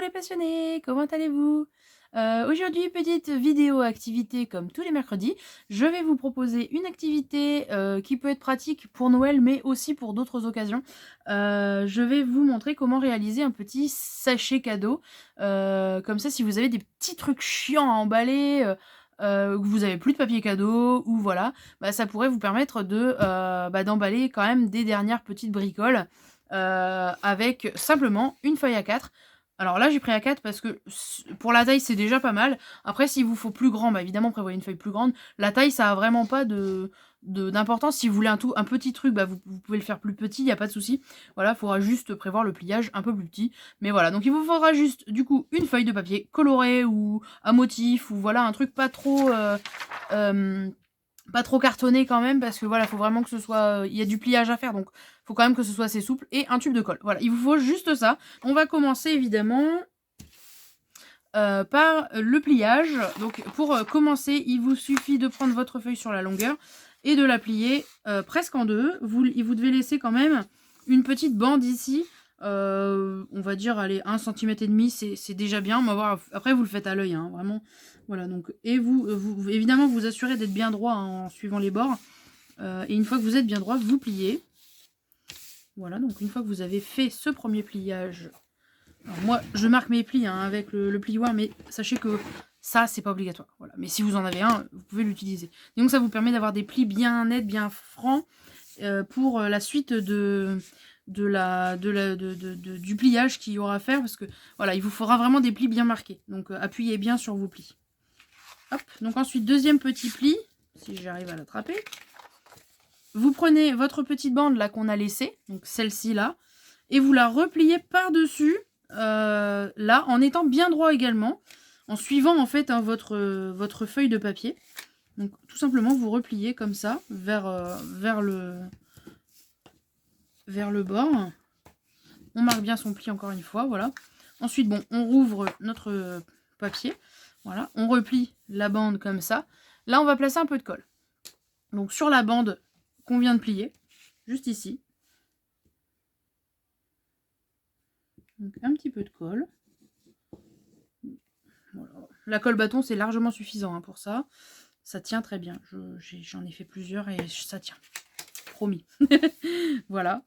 les passionnés, comment allez-vous? Aujourd'hui, petite vidéo activité comme tous les mercredis. Je vais vous proposer une activité, qui peut être pratique pour Noël, mais aussi pour d'autres occasions. Je vais vous montrer comment réaliser un petit sachet cadeau. Comme ça, si vous avez des petits trucs chiants à emballer, que vous avez plus de papier cadeau ou voilà, bah, ça pourrait vous permettre de, d'emballer quand même des dernières petites bricoles, avec simplement une feuille A4. Alors là, j'ai pris A4 parce que pour la taille, c'est déjà pas mal. Après, s'il vous faut plus grand, bah évidemment, prévoyez une feuille plus grande. La taille, ça a vraiment pas d'importance. Si vous voulez un petit truc, bah vous pouvez le faire plus petit, il n'y a pas de souci. Voilà, il faudra juste prévoir le pliage un peu plus petit. Mais voilà, donc il vous faudra juste, du coup, une feuille de papier colorée ou à motif, ou voilà, un truc pas trop cartonné quand même, parce que voilà, faut vraiment que ce soit, il y a du pliage à faire, donc faut quand même que ce soit assez souple, et un tube de colle. Voilà, il vous faut juste ça. On va commencer évidemment par le pliage. Donc pour commencer, il vous suffit de prendre votre feuille sur la longueur et de la plier presque en deux. Vous devez laisser quand même une petite bande ici. On va dire, allez, 1,5 cm, c'est déjà bien. On va voir, après, vous le faites à l'œil, hein, vraiment. Voilà, donc, et vous évidemment, vous assurez d'être bien droit, hein, en suivant les bords. Et une fois que vous êtes bien droit, vous pliez. Voilà, donc une fois que vous avez fait ce premier pliage, alors moi, je marque mes plis, hein, avec le plioir, mais sachez que ça, c'est pas obligatoire. Voilà. Mais si vous en avez un, vous pouvez l'utiliser. Donc ça vous permet d'avoir des plis bien nets, bien francs, pour la suite du pliage qu'il y aura à faire, parce que voilà, il vous faudra vraiment des plis bien marqués. Donc appuyez bien sur vos plis. Hop. Donc ensuite, deuxième petit pli, si j'arrive à l'attraper. Vous prenez votre petite bande là qu'on a laissée, donc celle-ci là, et vous la repliez par-dessus, là, en étant bien droit également, en suivant en fait, hein, votre feuille de papier. Donc tout simplement vous repliez comme ça vers le bord. On marque bien son pli encore une fois, voilà. Ensuite, bon, on rouvre notre papier, voilà, on replie la bande comme ça. Là, on va placer un peu de colle. Donc sur la bande qu'on vient de plier, juste ici. Donc un petit peu de colle. Voilà. La colle bâton, c'est largement suffisant, hein, pour ça. Ça tient très bien. J'en ai fait plusieurs et ça tient. Promis. Voilà.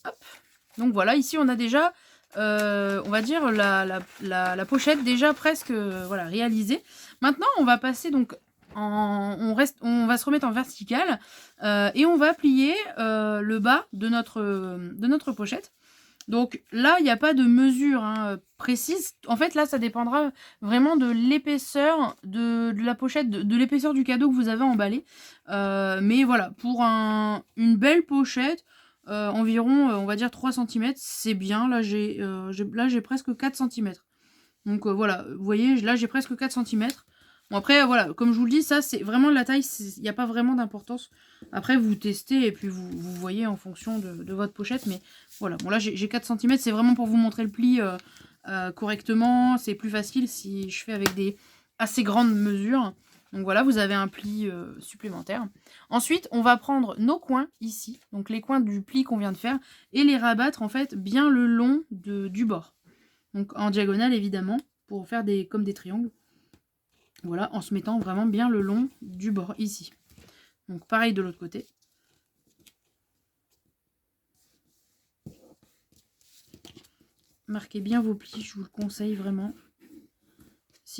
Hop. Donc voilà, ici on a déjà, on va dire, la pochette déjà presque voilà, réalisée. Maintenant, on va passer donc on va se remettre en vertical, et on va plier le bas de notre pochette. Donc là, il n'y a pas de mesure, hein, précise. En fait, là, ça dépendra vraiment de l'épaisseur de la pochette, de l'épaisseur du cadeau que vous avez emballé. Mais voilà, pour une belle pochette, environ, on va dire 3 cm, c'est bien. Là, j'ai presque 4 cm. Donc voilà, vous voyez, là, j'ai presque 4 cm. Bon, après, voilà, comme je vous le dis, ça, c'est vraiment la taille, il n'y a pas vraiment d'importance. Après, vous testez et puis vous voyez en fonction de votre pochette. Mais voilà, bon, là, j'ai 4 cm, c'est vraiment pour vous montrer le pli correctement. C'est plus facile si je fais avec des assez grandes mesures. Donc voilà, vous avez un pli supplémentaire. Ensuite, on va prendre nos coins ici, donc les coins du pli qu'on vient de faire, et les rabattre en fait bien le long du bord. Donc en diagonale évidemment, pour faire comme des triangles. Voilà, en se mettant vraiment bien le long du bord ici. Donc pareil de l'autre côté. Marquez bien vos plis, je vous le conseille vraiment.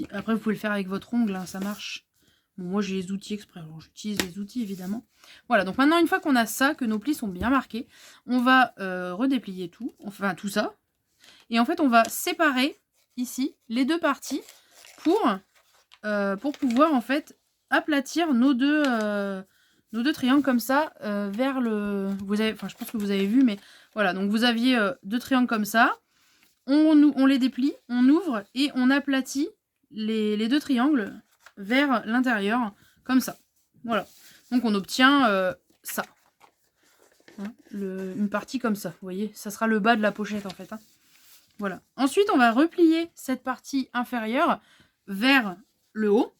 Après vous pouvez le faire avec votre ongle, hein, ça marche. Bon, moi j'ai les outils exprès, alors j'utilise les outils évidemment. Voilà, donc maintenant une fois qu'on a ça, que nos plis sont bien marqués, on va redéplier tout, enfin tout ça. Et en fait on va séparer ici les deux parties pour pouvoir en fait aplatir nos deux triangles comme ça vers le... je pense que vous avez vu, mais voilà, donc vous aviez deux triangles comme ça, on les déplie, on ouvre et on aplatit les deux triangles vers l'intérieur, comme ça. Voilà, donc on obtient ça. Hein, une partie comme ça, vous voyez, ça sera le bas de la pochette en fait. Hein. Voilà. Ensuite, on va replier cette partie inférieure vers le haut.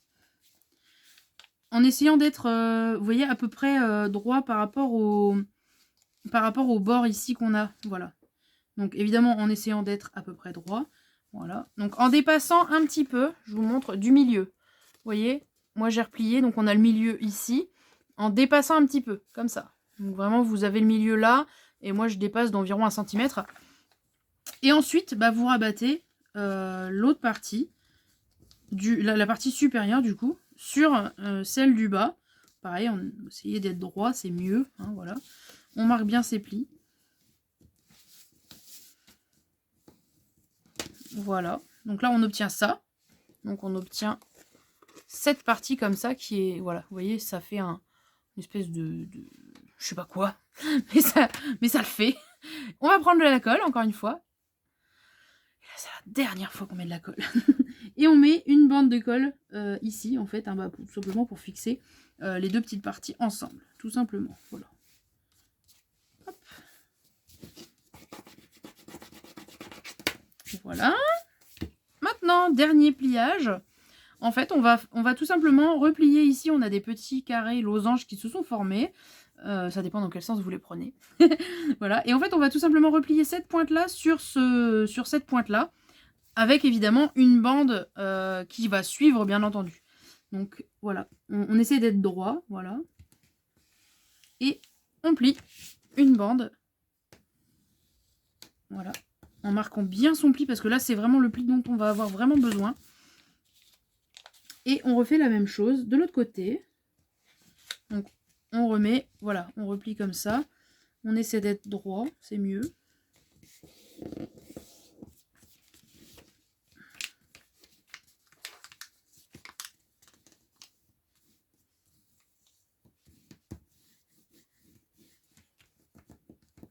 en essayant d'être, vous voyez, à peu près droit par rapport au bord ici qu'on a. Voilà. Donc évidemment en essayant d'être à peu près droit. Voilà. Donc en dépassant un petit peu, je vous montre du milieu. Vous voyez, moi j'ai replié, donc on a le milieu ici. En dépassant un petit peu, comme ça. Donc vraiment vous avez le milieu là, et moi je dépasse d'environ 1 cm. Et ensuite, bah, vous rabattez l'autre partie, la partie supérieure du coup, sur celle du bas. Pareil, on essaye d'être droit, c'est mieux. Hein, voilà. On marque bien ses plis. Voilà. Donc là, on obtient ça. Donc on obtient cette partie comme ça qui est... Voilà, vous voyez, ça fait une espèce de je sais pas quoi. mais ça le fait. On va prendre de la colle, encore une fois. C'est la dernière fois qu'on met de la colle. Et on met une bande de colle ici, en fait, hein, bah, tout simplement pour fixer les deux petites parties ensemble. Tout simplement. Voilà. Hop. Voilà. Maintenant, dernier pliage. En fait, on va tout simplement replier ici. On a des petits carrés losanges qui se sont formés. Ça dépend dans quel sens vous les prenez. Voilà. Et en fait, on va tout simplement replier cette pointe-là sur cette pointe-là. Avec évidemment une bande qui va suivre, bien entendu. Donc voilà. On essaie d'être droit. Voilà. Et on plie une bande. Voilà. En marquant bien son pli, parce que là, c'est vraiment le pli dont on va avoir vraiment besoin. Et on refait la même chose de l'autre côté. Donc, on remet, voilà, on replie comme ça. On essaie d'être droit, c'est mieux.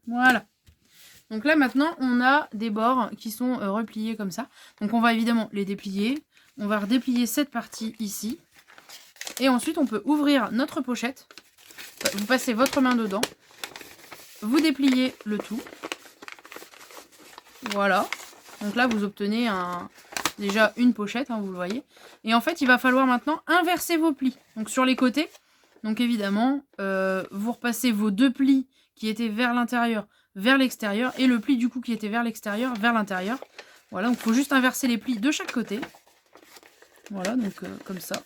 Voilà. Donc là, maintenant, on a des bords qui sont repliés comme ça. Donc, on va évidemment les déplier. On va redéplier cette partie ici. Et ensuite, on peut ouvrir notre pochette. Vous passez votre main dedans. Vous dépliez le tout. Voilà. Donc là, vous obtenez déjà une pochette, hein, vous le voyez. Et en fait, il va falloir maintenant inverser vos plis. Donc sur les côtés. Donc évidemment, vous repassez vos deux plis qui étaient vers l'intérieur, vers l'extérieur. Et le pli du coup qui était vers l'extérieur, vers l'intérieur. Voilà, donc il faut juste inverser les plis de chaque côté. Voilà, donc comme ça.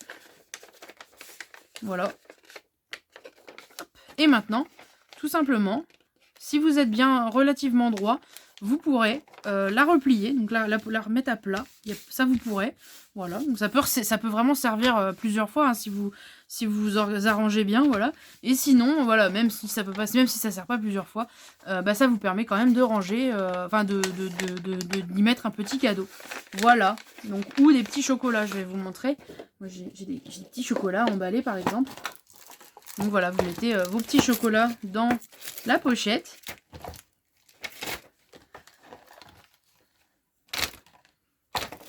Voilà. Et maintenant, tout simplement, si vous êtes bien relativement droit, vous pourrez la replier, donc la remettre à plat. Ça, vous pourrez. Voilà, donc ça peut vraiment servir plusieurs fois hein, si vous arrangez bien, voilà. Et sinon, voilà, même si ça peut passer, même si ça sert pas plusieurs fois, bah, ça vous permet quand même de ranger, enfin d'y mettre un petit cadeau. Voilà, donc ou des petits chocolats, je vais vous montrer. Moi, j'ai des petits chocolats emballés par exemple. Donc voilà, vous mettez vos petits chocolats dans la pochette.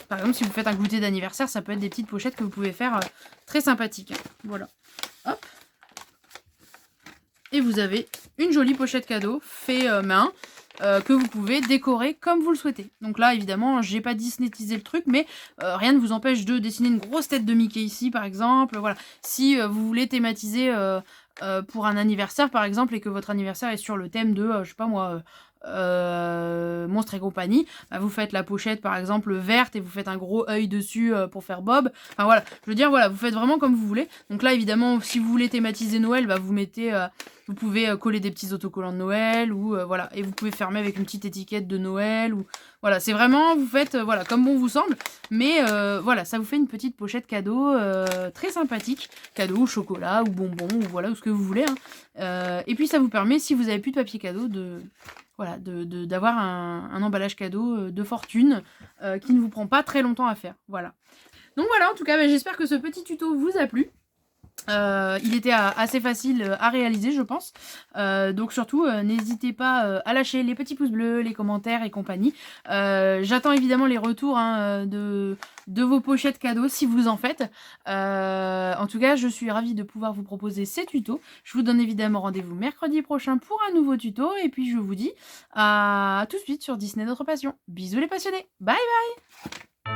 Par exemple, si vous faites un goûter d'anniversaire, ça peut être des petites pochettes que vous pouvez faire très sympathiques. Voilà. Hop. Et vous avez une jolie pochette cadeau fait main que vous pouvez décorer comme vous le souhaitez. Donc là, évidemment, j'ai pas disneytisé le truc, mais rien ne vous empêche de dessiner une grosse tête de Mickey ici, par exemple. Voilà. Si vous voulez thématiser pour un anniversaire, par exemple, et que votre anniversaire est sur le thème de, je sais pas moi... Monstres et compagnie, bah, vous faites la pochette par exemple verte et vous faites un gros œil dessus pour faire Bob. Enfin voilà, je veux dire voilà, vous faites vraiment comme vous voulez. Donc là évidemment si vous voulez thématiser Noël, bah, vous mettez vous pouvez coller des petits autocollants de Noël ou voilà, et vous pouvez fermer avec une petite étiquette de Noël ou voilà, c'est vraiment vous faites voilà comme bon vous semble, mais voilà, ça vous fait une petite pochette cadeau très sympathique, cadeau chocolat ou bonbon ou voilà, ou ce que vous voulez hein. Et puis ça vous permet si vous avez plus de papier cadeau voilà, d'avoir un emballage cadeau de fortune qui ne vous prend pas très longtemps à faire. Voilà. Donc voilà, en tout cas, bah, j'espère que ce petit tuto vous a plu. Il était assez facile à réaliser, je pense. Donc surtout, n'hésitez pas à lâcher les petits pouces bleus, les commentaires et compagnie. J'attends évidemment les retours hein, de vos pochettes cadeaux si vous en faites. En tout cas, je suis ravie de pouvoir vous proposer ces tutos. Je vous donne évidemment rendez-vous mercredi prochain pour un nouveau tuto. Et puis je vous dis à tout de suite sur Disney Notre Passion. Bisous les passionnés. Bye bye.